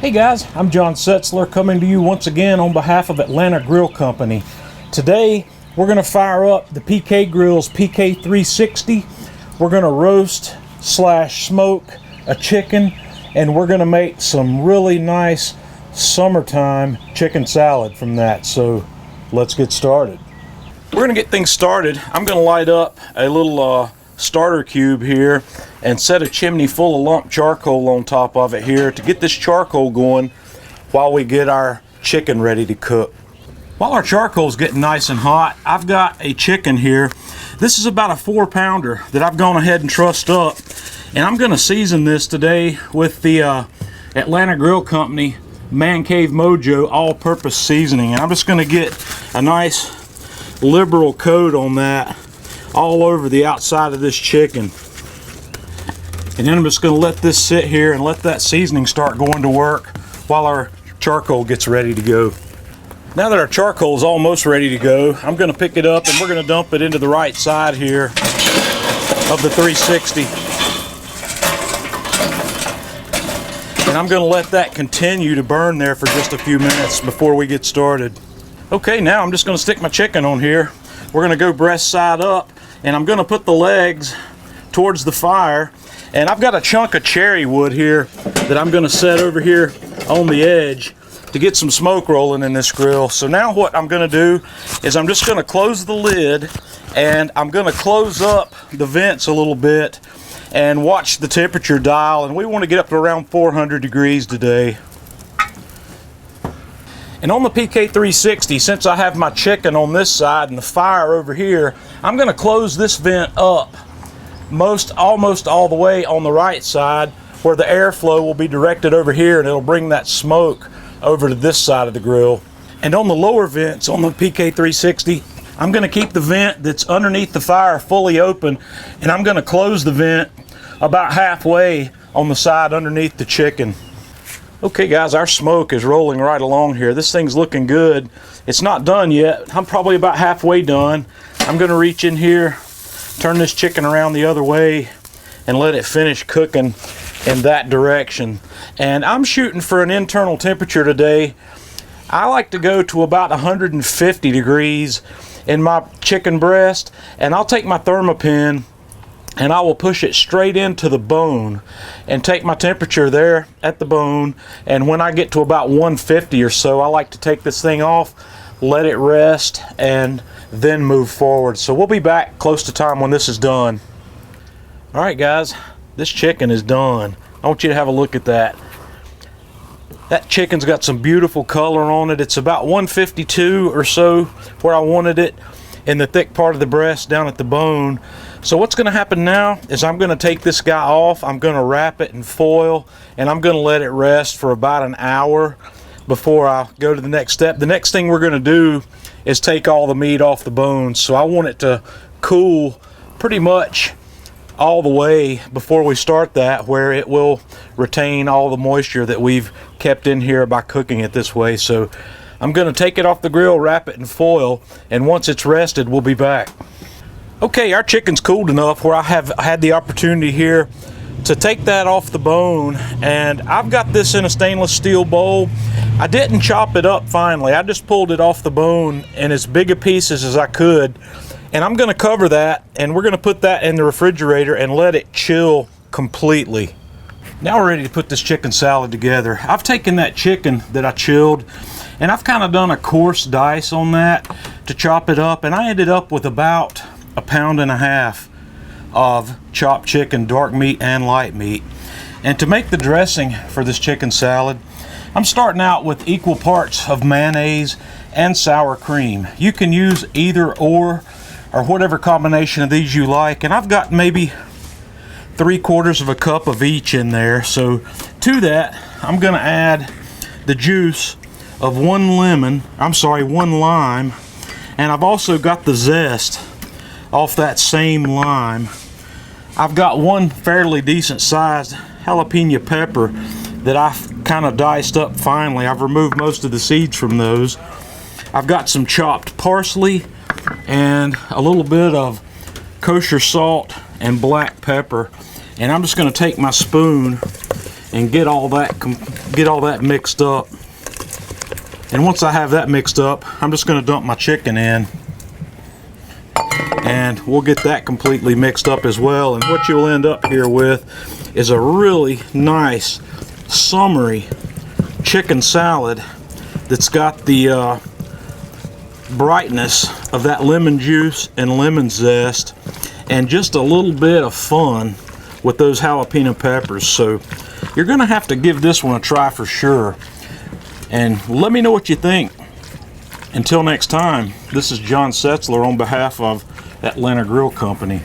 Hey guys, I'm John Setzler coming to you once again on behalf of Atlanta Grill Company. Today we're going to fire up the PK Grills PK360. We're going to roast / smoke a chicken, and we're going to make some really nice summertime chicken salad from that. So let's get started. We're going to get things started. I'm going to light up a little starter cube here and set a chimney full of lump charcoal on top of it here to get this charcoal going while we get our chicken ready to cook. While our charcoal is getting nice and hot, I've got a chicken here. This is about a 4-pounder that I've gone ahead and trussed up, and I'm going to season this today with the Atlanta Grill Company Man Cave Mojo all-purpose seasoning. And I'm just going to get a nice liberal coat on that all over the outside of this chicken. And then I'm just going to let this sit here and let that seasoning start going to work while our charcoal gets ready to go. Now that our charcoal is almost ready to go, I'm going to pick it up and we're going to dump it into the right side here of the 360. And I'm going to let that continue to burn there for just a few minutes before we get started. Okay, now I'm just going to stick my chicken on here. We're going to go breast side up, and I'm going to put the legs towards the fire. And I've got a chunk of cherry wood here that I'm going to set over here on the edge to get some smoke rolling in this grill. So now what I'm going to do is I'm just going to close the lid, and I'm going to close up the vents a little bit and watch the temperature dial. And we want to get up to around 400 degrees today. And on the PK360, since I have my chicken on this side and the fire over here, I'm going to close this vent up almost all the way on the right side, where the airflow will be directed over here, and it'll bring that smoke over to this side of the grill. And on the lower vents on the PK360, I'm going to keep the vent that's underneath the fire fully open, and I'm going to close the vent about halfway on the side underneath the chicken. Okay guys, our smoke is rolling right along here. This thing's looking good. It's not done yet. I'm probably about halfway done. I'm going to reach in here, turn this chicken around the other way, and let it finish cooking in that direction. And I'm shooting for an internal temperature today. I like to go to about 150 degrees in my chicken breast, and I'll take my thermopin and I will push it straight into the bone and take my temperature there at the bone. And when I get to about 150 or so, I like to take this thing off, let it rest, and then move forward. So we'll be back close to time when this is done. All right guys, this chicken is done. I want you to have a look at that. That chicken's got some beautiful color on it. It's about 152 or so where I wanted it, in the thick part of the breast down at the bone. So what's going to happen now is I'm going to take this guy off, I'm going to wrap it in foil, and I'm going to let it rest for about an hour before I go to the next step. The next thing we're going to do is take all the meat off the bones. So I want it to cool pretty much all the way before we start that, where it will retain all the moisture that we've kept in here by cooking it this way. So I'm going to take it off the grill, wrap it in foil, and once it's rested, we'll be back. Okay, our chicken's cooled enough where I have had the opportunity here to take that off the bone, and I've got this in a stainless steel bowl. I didn't chop it up finely. I just pulled it off the bone in as big a pieces as I could, and I'm going to cover that, and we're going to put that in the refrigerator and let it chill completely. Now we're ready to put this chicken salad together. I've taken that chicken that I chilled, and I've kind of done a coarse dice on that to chop it up, and I ended up with about 1.5 pounds of chopped chicken, dark meat and light meat. And to make the dressing for this chicken salad, I'm starting out with equal parts of mayonnaise and sour cream. You can use either or whatever combination of these you like, and I've got maybe 3/4 cup of each in there. So to that, I'm going to add the juice of one lime, and I've also got the zest off that same lime. I've got one fairly decent sized jalapeno pepper that I've kind of diced up finely. I've removed most of the seeds from those. I've got some chopped parsley and a little bit of kosher salt and black pepper. And I'm just going to take my spoon and get all that mixed up. And once I have that mixed up, I'm just going to dump my chicken in, and we'll get that completely mixed up as well. And what you'll end up here with is a really nice summery chicken salad that's got the brightness of that lemon juice and lemon zest, and just a little bit of fun with those jalapeno peppers. So you're gonna have to give this one a try for sure, and let me know what you think. Until next time, this is John Setzler on behalf of Atlanta Grill Company.